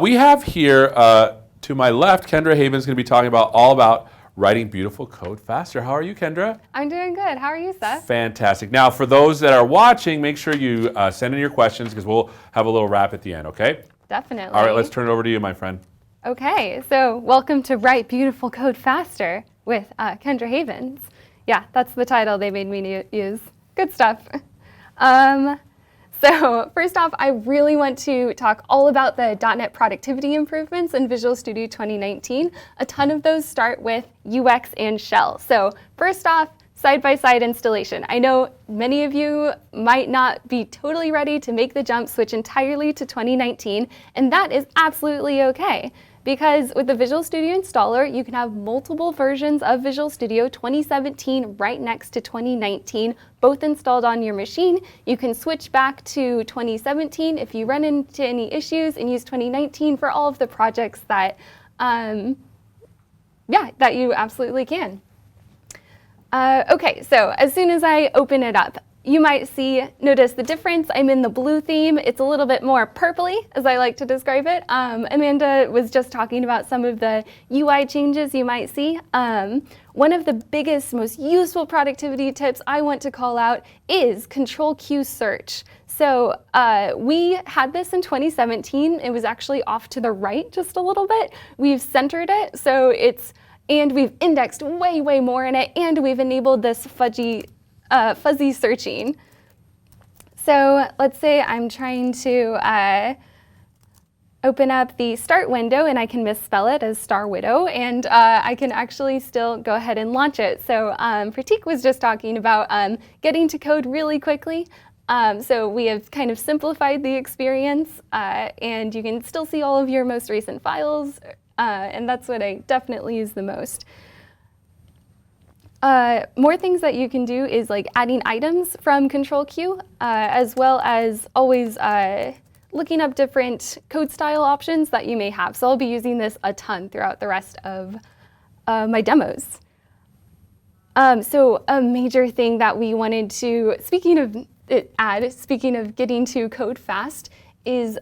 We have here to my left, Kendra Haven's going to be talking all about writing beautiful code faster. How are you, Kendra? I'm doing good. How are you, Seth? Fantastic. Now, for those that are watching, make sure you send in your questions because we'll have a little wrap at the end, okay? Definitely. All right, let's turn it over to you, my friend. Okay, so welcome to Write Beautiful Code Faster with Kendra Havens. Yeah, that's the title they made me use. Good stuff. So first off, I really want to talk all about the .NET productivity improvements in Visual Studio 2019. A ton of those start with UX and Shell. So first off, side-by-side installation. I know many of you might not be totally ready to make the jump switch entirely to 2019, and that is absolutely okay. Because with the Visual Studio installer, you can have multiple versions of Visual Studio 2017 right next to 2019, both installed on your machine. You can switch back to 2017 if you run into any issues and use 2019 for all of the projects that, that you absolutely can. Okay, so as soon as I open it up, you might notice the difference. I'm in the blue theme. It's a little bit more purpley, as I like to describe it. Amanda was just talking about some of the UI changes you might see. One of the biggest, most useful productivity tips I want to call out is Control Q search. So we had this in 2017. It was actually off to the right just a little bit. We've centered it, and we've indexed way, way more in it, and we've enabled this fuzzy searching. So let's say I'm trying to open up the start window and I can misspell it as Star Widow, and I can actually still go ahead and launch it. So Pratik was just talking about getting to code really quickly. So we have kind of simplified the experience, and you can still see all of your most recent files, and that's what I definitely use the most. More things that you can do is like adding items from Control Q, as well as always looking up different code style options that you may have. So I'll be using this a ton throughout the rest of my demos. So a major thing that we wanted to, speaking of getting to code fast, is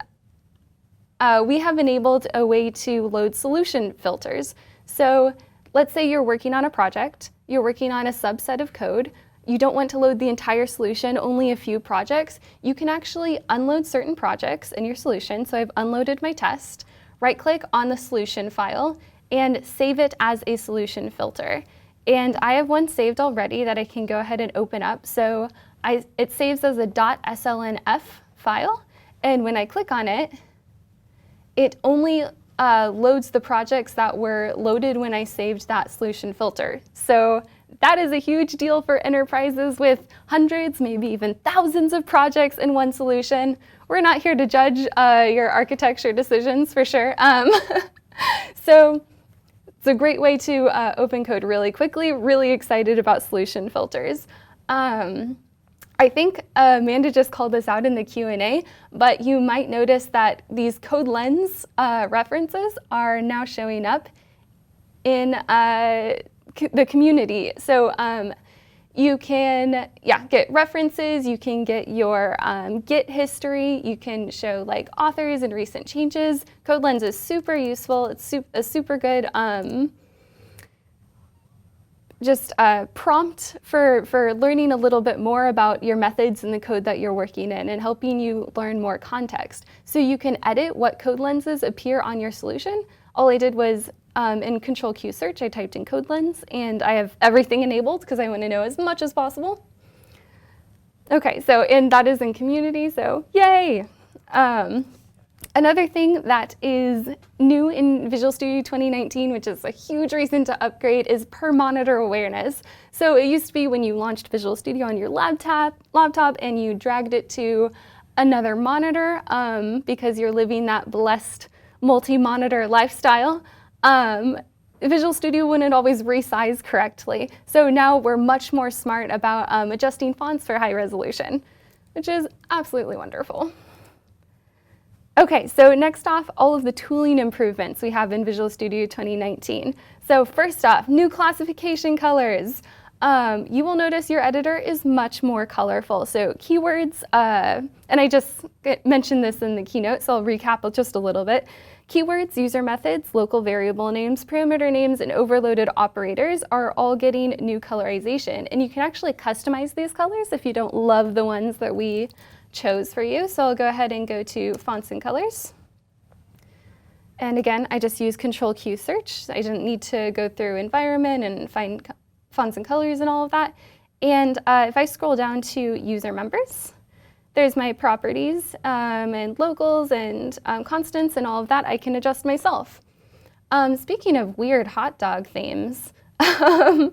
we have enabled a way to load solution filters. So let's say you're working on a project, you're working on a subset of code, you don't want to load the entire solution, only a few projects. You can actually unload certain projects in your solution. So I've unloaded my test, right-click on the solution file, and save it as a solution filter. And I have one saved already that I can go ahead and open up. So it saves as a .slnf file, and when I click on it, it only loads the projects that were loaded when I saved that solution filter. So that is a huge deal for enterprises with hundreds, maybe even thousands of projects in one solution. We're not here to judge your architecture decisions for sure. So it's a great way to open code really quickly. Really excited about solution filters. I think Amanda just called this out in the Q&A, but you might notice that these CodeLens references are now showing up in the community. So you can get references, you can get your Git history, you can show like authors and recent changes. CodeLens is super useful. It's a super good prompt for learning a little bit more about your methods and the code that you're working in and helping you learn more context. So you can edit what code lenses appear on your solution. All I did was in Control Q search, I typed in CodeLens, and I have everything enabled because I want to know as much as possible. Okay, and that is in community, so yay! Another thing that is new in Visual Studio 2019, which is a huge reason to upgrade, is per monitor awareness. So it used to be when you launched Visual Studio on your laptop and you dragged it to another monitor because you're living that blessed multi-monitor lifestyle, Visual Studio wouldn't always resize correctly. So now we're much more smart about adjusting fonts for high resolution, which is absolutely wonderful. Okay, so next off, all of the tooling improvements we have in Visual Studio 2019. So first off, new classification colors. you will notice your editor is much more colorful. So keywords, and I just mentioned this in the keynote, so I'll recap just a little bit. Keywords, user methods, local variable names, parameter names, and overloaded operators are all getting new colorization. And you can actually customize these colors if you don't love the ones that we chose for you. So I'll go ahead and go to Fonts and Colors. And again, I just use Control-Q search. I didn't need to go through environment and find fonts and colors and all of that. And if I scroll down to user members, there's my properties and locals and constants and all of that I can adjust myself. Speaking of weird hot dog themes, as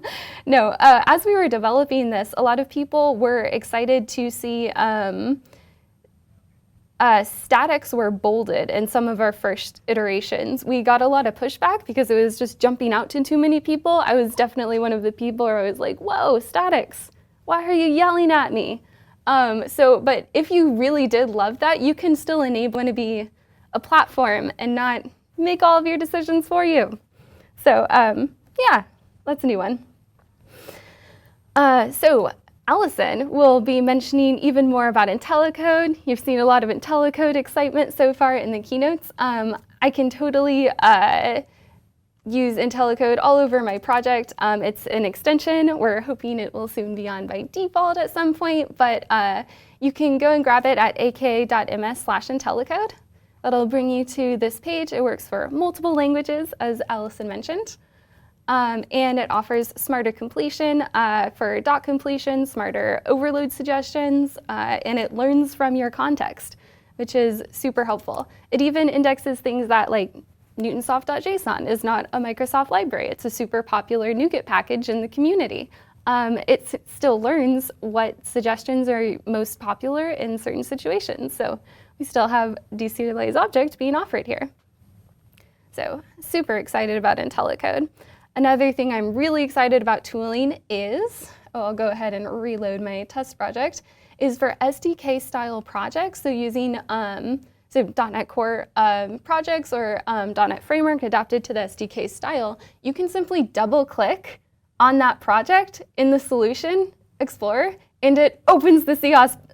we were developing this, a lot of people were excited to see statics were bolded in some of our first iterations. We got a lot of pushback because it was just jumping out to too many people. I was definitely one of the people where I was like, whoa, statics, why are you yelling at me? But if you really did love that, you can still enable it to be a platform and not make all of your decisions for you. So yeah, that's a new one. So Allison will be mentioning even more about IntelliCode. You've seen a lot of IntelliCode excitement so far in the keynotes. I can totally use IntelliCode all over my project. It's an extension. We're hoping it will soon be on by default at some point, but you can go and grab it at aka.ms/IntelliCode. That'll bring you to this page. It works for multiple languages, as Allison mentioned. And it offers smarter completion for dot completion, smarter overload suggestions, and it learns from your context, which is super helpful. It even indexes things that like Newtonsoft.json is not a Microsoft library. It's a super popular NuGet package in the community. It still learns what suggestions are most popular in certain situations. So we still have deserialized object being offered here. So super excited about IntelliCode. Another thing I'm really excited about tooling is, I'll go ahead and reload my test project, is for SDK style projects. So using .NET Core projects or .NET Framework adapted to the SDK style, you can simply double click on that project in the Solution Explorer and it opens the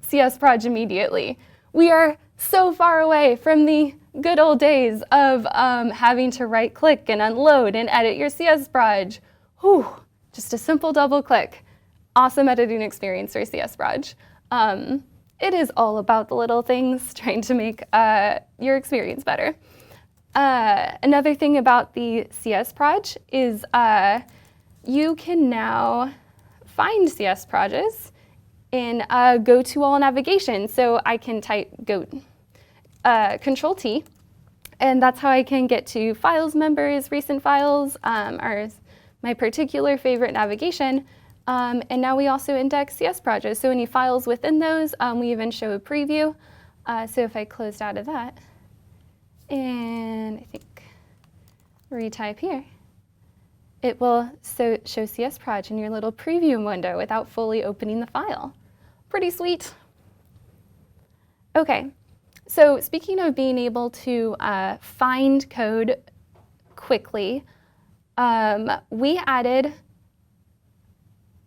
CS Proj immediately. We are so far away from the good old days of having to right click and unload and edit your CS Proj. Whew, just a simple double click. Awesome editing experience for CS Proj. It is all about the little things, trying to make your experience better. Another thing about the CS Proj is you can now find CS Projs in Go to All navigation. So I can type Control T, and that's how I can get to files members, recent files, are my particular favorite navigation. And now we also index CS projects. So any files within those, we even show a preview. So if I closed out of that, and I think retype here, it will show CS Proj in your little preview window without fully opening the file. Pretty sweet. Okay, so speaking of being able to find code quickly, we added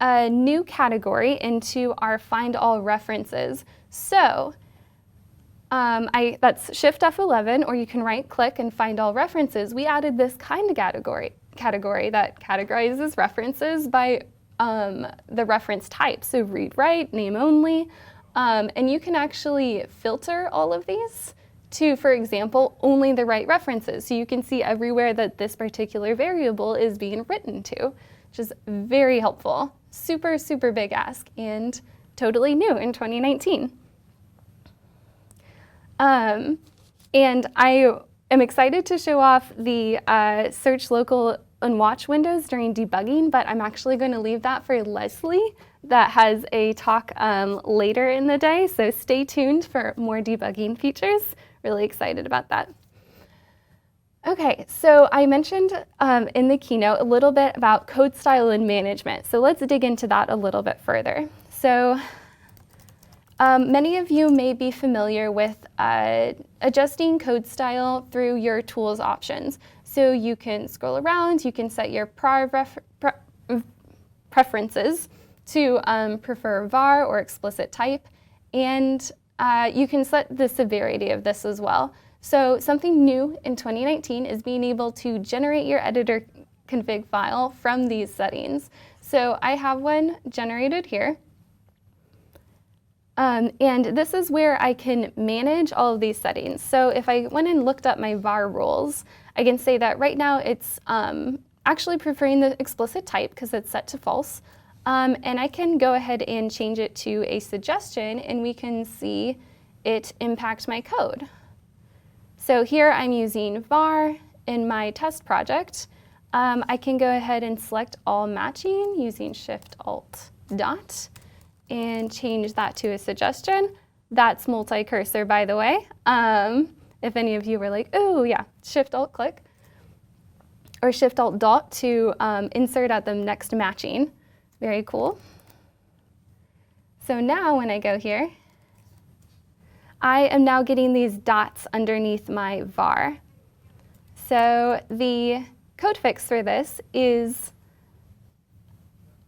a new category into our Find All references. So that's Shift F11, or you can right click and find all references. We added this kind of category that categorizes references by the reference type. So read write, name only, and you can actually filter all of these to, for example, only the right references. So you can see everywhere that this particular variable is being written to, which is very helpful. Super, super big ask and totally new in 2019. And I am excited to show off the search local and watch windows during debugging, but I'm actually going to leave that for Leslie that has a talk later in the day. So stay tuned for more debugging features. Really excited about that. Okay, so I mentioned in the keynote a little bit about code style and management. So let's dig into that a little bit further. So many of you may be familiar with adjusting code style through your tools options. So you can scroll around, you can set your prior preferences to prefer var or explicit type, and you can set the severity of this as well. So something new in 2019 is being able to generate your editor config file from these settings. So I have one generated here. And this is where I can manage all of these settings. So if I went and looked up my var rules, I can say that right now it's actually preferring the explicit type because it's set to false. And I can go ahead and change it to a suggestion, and we can see it impact my code. So here I'm using var in my test project. I can go ahead and select all matching using Shift-Alt-Dot and change that to a suggestion. That's multi-cursor, by the way. If any of you were like, oh yeah, Shift-Alt-Click, or Shift-Alt-Dot to insert at the next matching. Very cool. So now when I go here, I am now getting these dots underneath my var. So the code fix for this is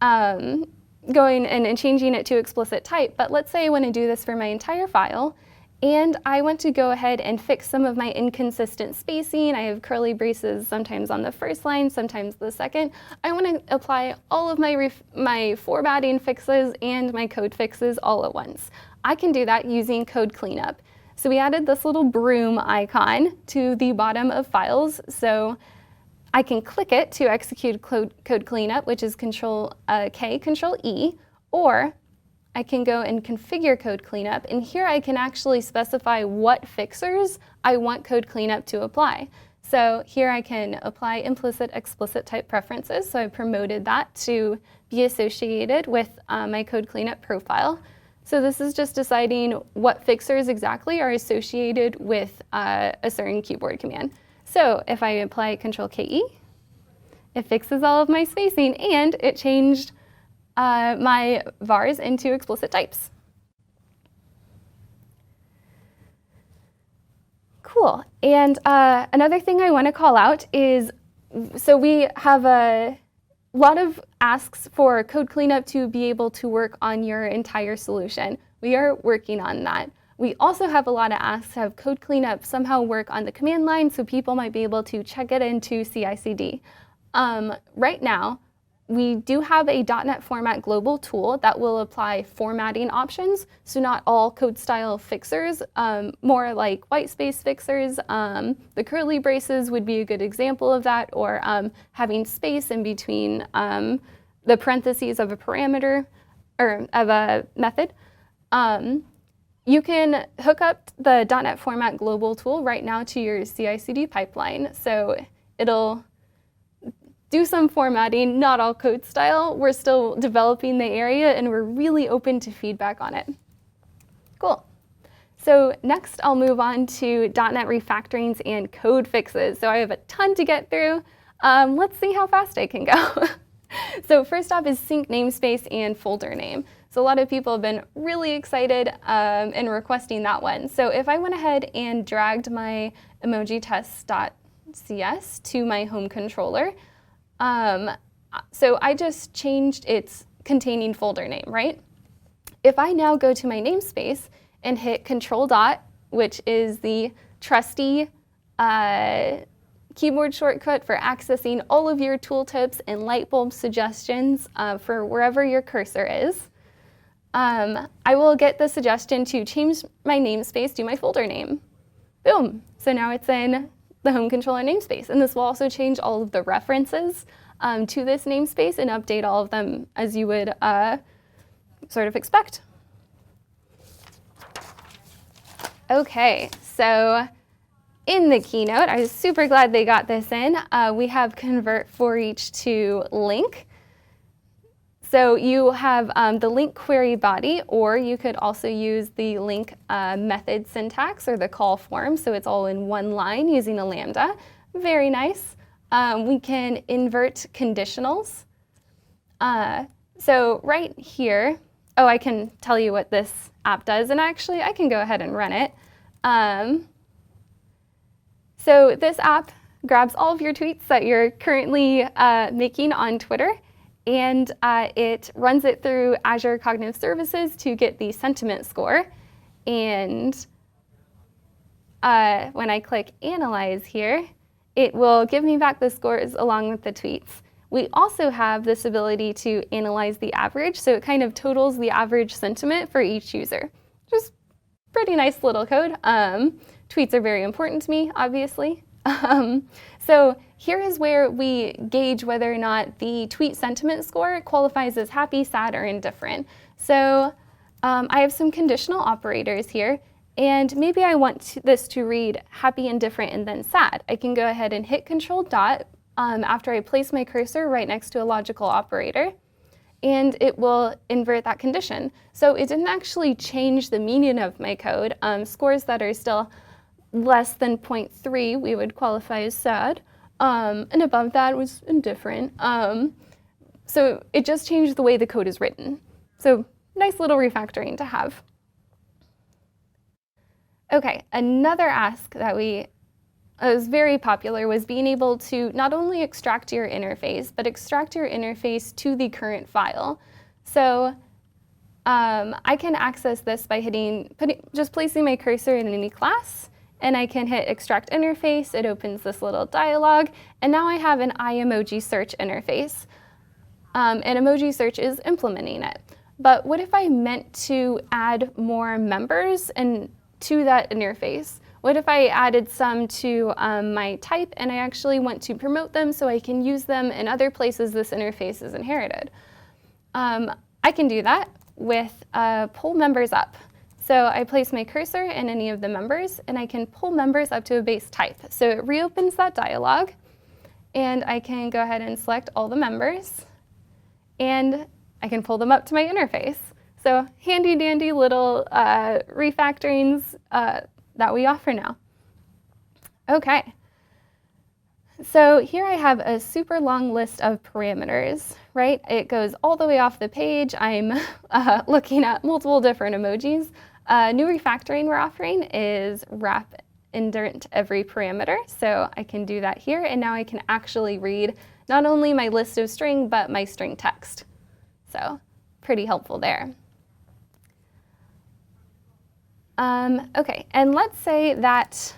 going and changing it to explicit type, but let's say I want to do this for my entire file, and I want to go ahead and fix some of my inconsistent spacing. I have curly braces sometimes on the first line, sometimes the second. I want to apply all of my formatting fixes and my code fixes all at once. I can do that using code cleanup. So we added this little broom icon to the bottom of files. So I can click it to execute code cleanup, which is Control K, Control E, or I can go and configure code cleanup, and here I can actually specify what fixers I want code cleanup to apply. So here I can apply implicit explicit type preferences, so I promoted that to be associated with my code cleanup profile. So this is just deciding what fixers exactly are associated with a certain keyboard command. So if I apply Control KE, it fixes all of my spacing, and it changed my vars into explicit types. Cool. And another thing I want to call out is, so we have a lot of asks for code cleanup to be able to work on your entire solution. We are working on that. We also have a lot of asks to have code cleanup somehow work on the command line, so people might be able to check it into CI/CD. Right now, we do have a .NET Format Global tool that will apply formatting options, so not all code style fixers, more like white space fixers. The curly braces would be a good example of that, or having space in between the parentheses of a parameter, or of a method. You can hook up the .NET Format Global tool right now to your CI/CD pipeline, so it'll do some formatting, not all code style. We're still developing the area, and we're really open to feedback on it. Cool. So next, I'll move on to .NET refactorings and code fixes. So I have a ton to get through. Let's see how fast I can go. So first off is sync namespace and folder name. So a lot of people have been really excited in requesting that one. So if I went ahead and dragged my emojitest.cs to my home controller, so I just changed its containing folder name, right? If I now go to my namespace and hit Control Dot, which is the trusty keyboard shortcut for accessing all of your tooltips and light bulb suggestions for wherever your cursor is, I will get the suggestion to change my namespace to my folder name. Boom. So now it's in the home controller namespace, and this will also change all of the references to this namespace and update all of them as you would sort of expect. Okay, so in the keynote, I was super glad they got this in. We have convert for each to link. So you have the link query body, or you could also use the link method syntax or the call form, so it's all in one line using a lambda. Very nice. We can invert conditionals. So right here, oh, I can tell you what this app does, and actually I can go ahead and run it. So this app grabs all of your tweets that you're currently making on Twitter, and it runs it through Azure Cognitive Services to get the sentiment score. And when I click Analyze here, it will give me back the scores along with the tweets. We also have this ability to analyze the average, so it kind of totals the average sentiment for each user. Just pretty nice little code. Tweets are very important to me, obviously. So here is where we gauge whether or not the tweet sentiment score qualifies as happy, sad, or indifferent. So I have some conditional operators here, and maybe I want this to read happy, indifferent, and then sad. I can go ahead and hit Control Dot after I place my cursor right next to a logical operator, and it will invert that condition. So it didn't actually change the meaning of my code. Scores that are still less than 0.3 we would qualify as sad, and above that was indifferent. So it just changed the way the code is written. So nice little refactoring to have. Okay, another ask that was very popular was being able to not only extract your interface, but extract your interface to the current file. So I can access this by just placing my cursor in any class, and I can hit Extract Interface. It opens this little dialog, and now I have an iEmoji search interface. And Emoji Search is implementing it. But what if I meant to add more members to that interface? What if I added some to my type and I actually want to promote them so I can use them in other places this interface is inherited? I can do that with pull members up. So I place my cursor in any of the members and I can pull members up to a base type. So it reopens that dialog, and I can go ahead and select all the members, and I can pull them up to my interface. So handy dandy little refactorings that we offer now. Okay, so here I have a super long list of parameters, right? It goes all the way off the page. I'm looking at multiple different emojis. New refactoring we're offering is wrap indent every parameter. So I can do that here, and now I can actually read not only my list of string, but my string text. So pretty helpful there. Okay, and let's say that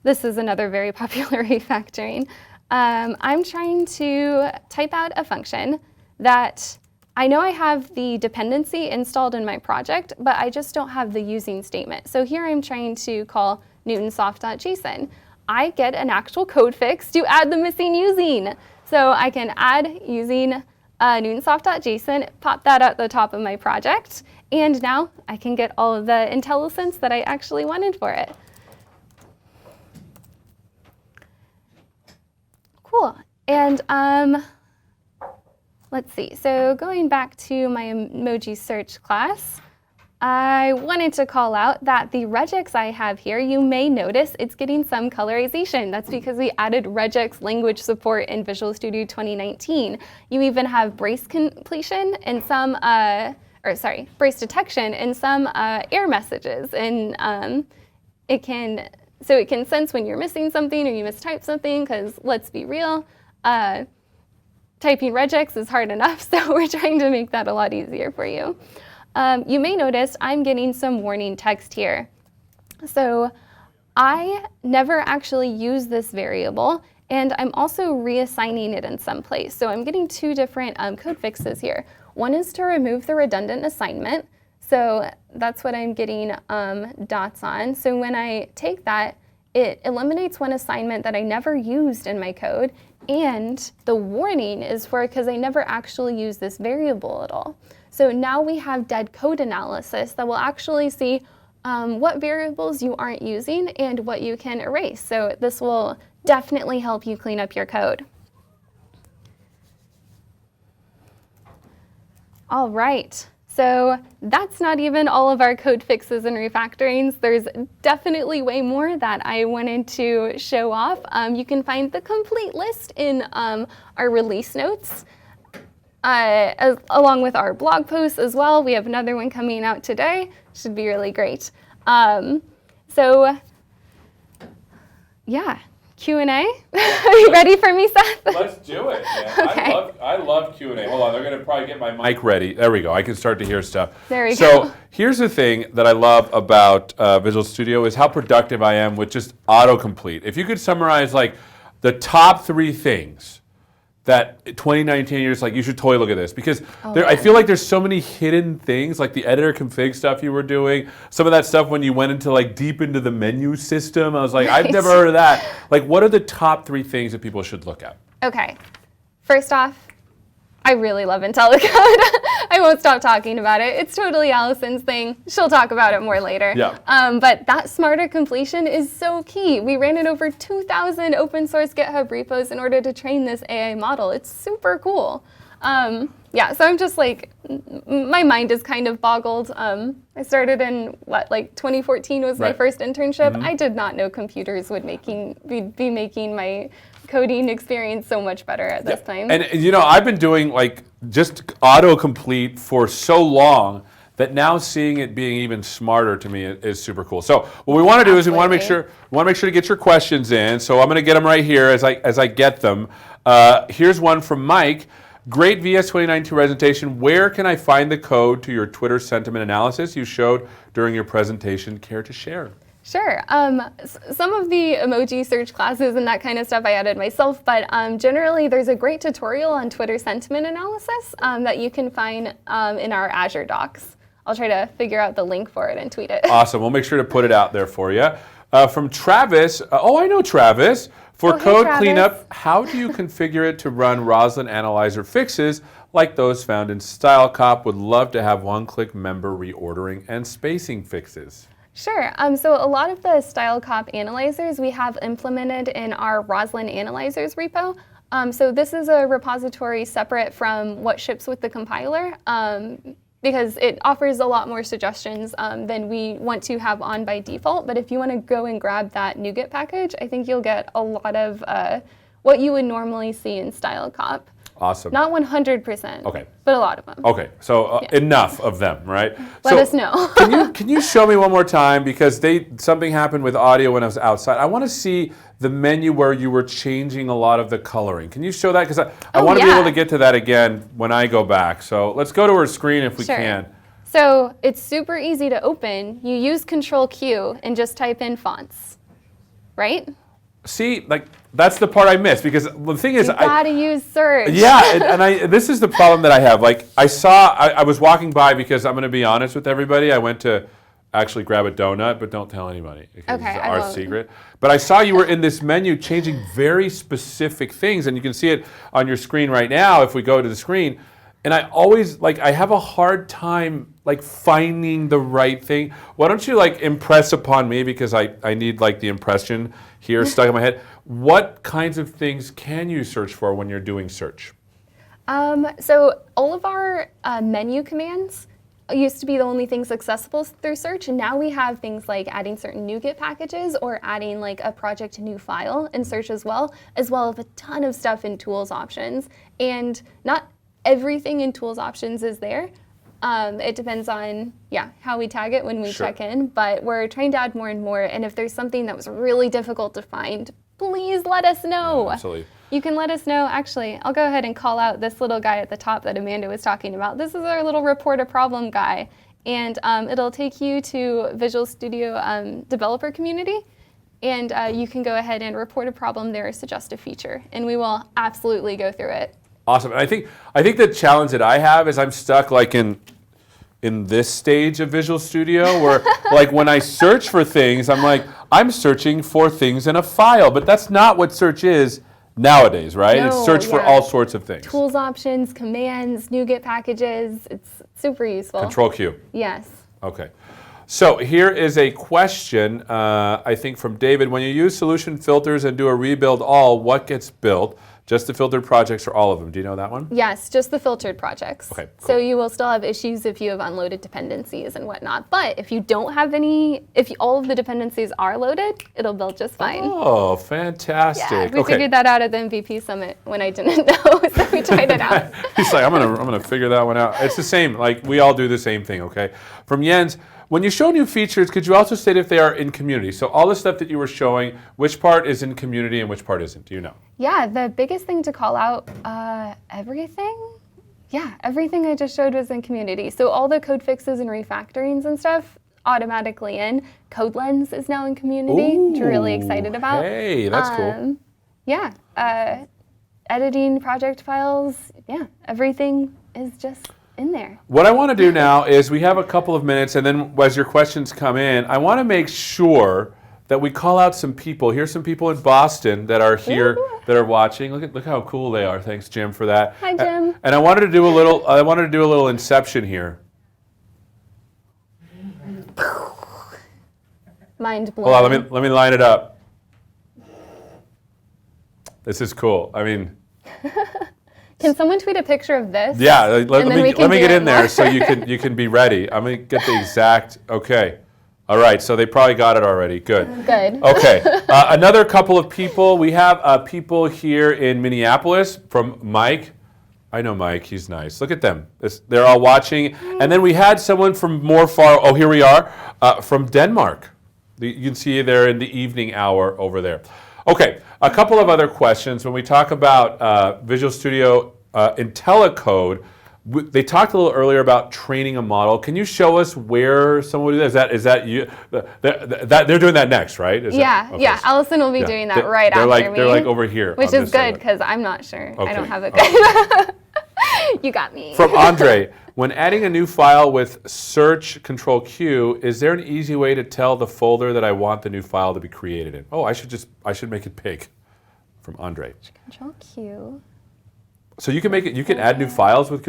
this is another very popular refactoring. I'm trying to type out a function that I know I have the dependency installed in my project, but I just don't have the using statement. So here I'm trying to call newtonsoft.json. I get an actual code fix to add the missing using. So I can add using newtonsoft.json, pop that at the top of my project, and now I can get all of the IntelliSense that I actually wanted for it. Cool. And let's see. So going back to my emoji search class, I wanted to call out that the regex I have here, you may notice it's getting some colorization. That's because we added regex language support in Visual Studio 2019. You even have brace completion and some, brace detection and some error messages. And it can sense when you're missing something or you mistype something, because let's be real, typing regex is hard enough, so we're trying to make that a lot easier for you. You may notice I'm getting some warning text here. So I never actually use this variable, and I'm also reassigning it in some place. So I'm getting two different code fixes here. One is to remove the redundant assignment. So that's what I'm getting dots on. So when I take that, it eliminates one assignment that I never used in my code, and the warning is for because I never actually use this variable at all. So now we have dead code analysis that will actually see what variables you aren't using and what you can erase. So this will definitely help you clean up your code. All right. So that's not even all of our code fixes and refactorings. There's definitely way more that I wanted to show off. You can find the complete list in our release notes, along with our blog posts as well. We have another one coming out today. Should be really great. So yeah, Q&A? Are you ready for me, Seth? Let's do it, man. Okay. I love Q&A. Hold on, they're going to probably get my mic ready. There we go. I can start to hear stuff. There we So go. here's the thing that I love about Visual Studio is how productive I am with just autocomplete. If you could summarize like the top 3 things that 2019 you're just like, you should totally look at this, because I feel like there's so many hidden things, like the editor config stuff you were doing, some of that stuff when you went into like deep into the menu system. I was like, I've never heard of that. Like, what are the top 3 things that people should look at? Okay. First off, I really love IntelliCode. I won't stop talking about it. It's totally Allison's thing. She'll talk about it more later. Yeah. But that smarter completion is so key. We ran it over 2,000 open source GitHub repos in order to train this AI model. It's super cool. Yeah, so I'm just like, my mind is kind of boggled. I started in, 2014 was my Right. first internship. I did not know computers would be making my coding experience so much better at this time. And I've been doing like just autocomplete for so long that now seeing it being even smarter to me is super cool. So what we want to do is we want to make sure to get your questions in. So I'm going to get them right here as I get them. Here's one from Mike. Great VS 2019 presentation. Where can I find the code to your Twitter sentiment analysis you showed during your presentation? Care to share? Sure. Some of the emoji search classes and that kind of stuff I added myself, but generally there's a great tutorial on Twitter sentiment analysis that you can find in our Azure docs. I'll try to figure out the link for it and tweet it. Awesome. We'll make sure to put it out there for you. From Travis. I know Travis. For hey, code Travis. cleanup, how do you configure it to run Roslyn Analyzer fixes like those found in StyleCop? Would love to have one-click member reordering and spacing fixes. Sure. So a lot of the StyleCop analyzers we have implemented in our Roslyn Analyzers repo. So this is a repository separate from what ships with the compiler because it offers a lot more suggestions than we want to have on by default. But if you want to go and grab that NuGet package, I think you'll get a lot of what you would normally see in StyleCop. Awesome. Not 100%, Okay. but a lot of them. Okay, so enough of them, right? Let us know. can you show me one more time, because something happened with audio when I was outside. I want to see the menu where you were changing a lot of the coloring. Can you show that? Because I want to be able to get to that again when I go back. So let's go to her screen if we can. So it's super easy to open. You use Control Q and just type in fonts, right? See, like that's the part I missed, because the thing is, You gotta use search. Yeah, and this is the problem that I have. Like I was walking by, because I'm going to be honest with everybody. I went to actually grab a donut, but don't tell anybody, because Okay, it's I our won't. secret. But I saw you were in this menu changing very specific things, and you can see it on your screen right now if we go to the screen. And I always, I have a hard time, finding the right thing. Why don't you, impress upon me, because I need, the impression here stuck in my head. What kinds of things can you search for when you're doing search? So all of our menu commands used to be the only things accessible through search, and now we have things like adding certain NuGet packages or adding a project new file in search as well as a ton of stuff in tools options. And not everything in tools options is there. It depends on how we tag it when we check in, but we're trying to add more and more. And if there's something that was really difficult to find, please let us know. Absolutely. You can let us know. Actually, I'll go ahead and call out this little guy at the top that Amanda was talking about. This is our little report a problem guy, and it'll take you to Visual Studio developer community, and you can go ahead and report a problem there or suggest a feature, and we will absolutely go through it. Awesome. And I think the challenge that I have is I'm stuck in this stage of Visual Studio where when I search for things, I'm searching for things in a file, but that's not what search is nowadays, right? No, it's search for all sorts of things. Tools options, commands, NuGet packages. It's super useful. Control Q. Yes. Okay. So here is a question, I think from David. When you use solution filters and do a rebuild all, what gets built? Just the filtered projects or all of them? Do you know that one? Yes, just the filtered projects. Okay, cool. So you will still have issues if you have unloaded dependencies and whatnot. But if you don't have any, if all of the dependencies are loaded, it'll build just fine. Oh, fantastic. Yeah, we figured that out at the MVP Summit when I didn't know, so we tried it out. He's like, I'm gonna figure that one out. It's the same. We all do the same thing. Okay. From Jens, when you show new features, could you also state if they are in community? So all the stuff that you were showing, which part is in community and which part isn't? Do you know? Yeah, the biggest thing to call out, everything? Yeah, everything I just showed was in community. So all the code fixes and refactorings and stuff, automatically in. CodeLens is now in community, which we're really excited about. Hey, that's cool. Yeah, editing project files, yeah, everything is just in there. What I want to do now is we have a couple of minutes, and then as your questions come in, I want to make sure that we call out some people. Here's some people in Boston that are here that are watching. Look how cool they are. Thanks, Jim, for that. Hi, Jim. And I wanted to do a little inception here. Mind blown. Hold on, let me line it up. This is cool. I mean, can someone tweet a picture of this? yeah. Let me get in there more. so you can be ready. I'm gonna get the exact. Okay. All right. So they probably got it already. Good. Good. Okay. Another couple of people. We have people here in Minneapolis from Mike. I know Mike. He's nice. Look at them. They're all watching. And then we had someone from more far. Oh, here we are from Denmark. You can see there in the evening hour over there. Okay, a couple of other questions. When we talk about Visual Studio IntelliCode, they talked a little earlier about training a model. Can you show us where someone would do that? Is that you? They're doing that next, right? Yeah. Allison will be doing that right they're after me. They're like over here. Which on is this good side. because I'm not sure. I Okay. don't have it good. You got me. From Andre, when adding a new file with Search Control Q, is there an easy way to tell the folder that I want the new file to be created in? Oh, I should make it big. From Andre. Control Q. So you can make it. You can add new files with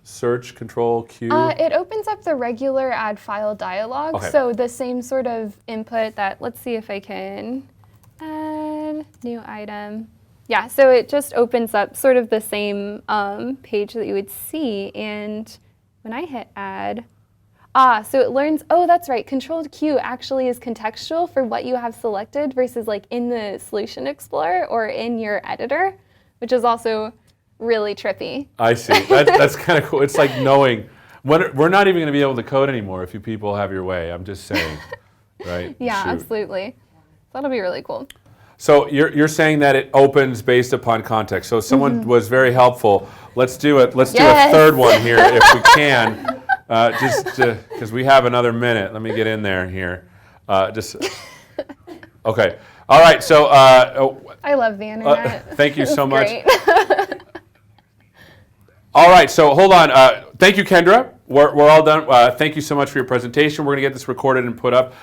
Search Control Q. It opens up the regular add file dialog. Okay. So the same sort of input that, let's see if I can add new item. Yeah, so it just opens up sort of the same page that you would see. And when I hit add, so it learns, oh, that's right, Control Q actually is contextual for what you have selected versus like in the Solution Explorer or in your editor, which is also really trippy. I see. That's kind of cool. It's like knowing we're not even going to be able to code anymore if you people have your way. I'm just saying, right? Yeah, Shoot. Absolutely. That'll be really cool. So you're saying that it opens based upon context. So someone was very helpful. Let's do it. Let's do a third one here if we can, just because we have another minute. Let me get in there here. Okay. All right. So I love the internet. thank you so much. Great. All right. So hold on. Thank you, Kendra. We're all done. Thank you so much for your presentation. We're going to get this recorded and put up.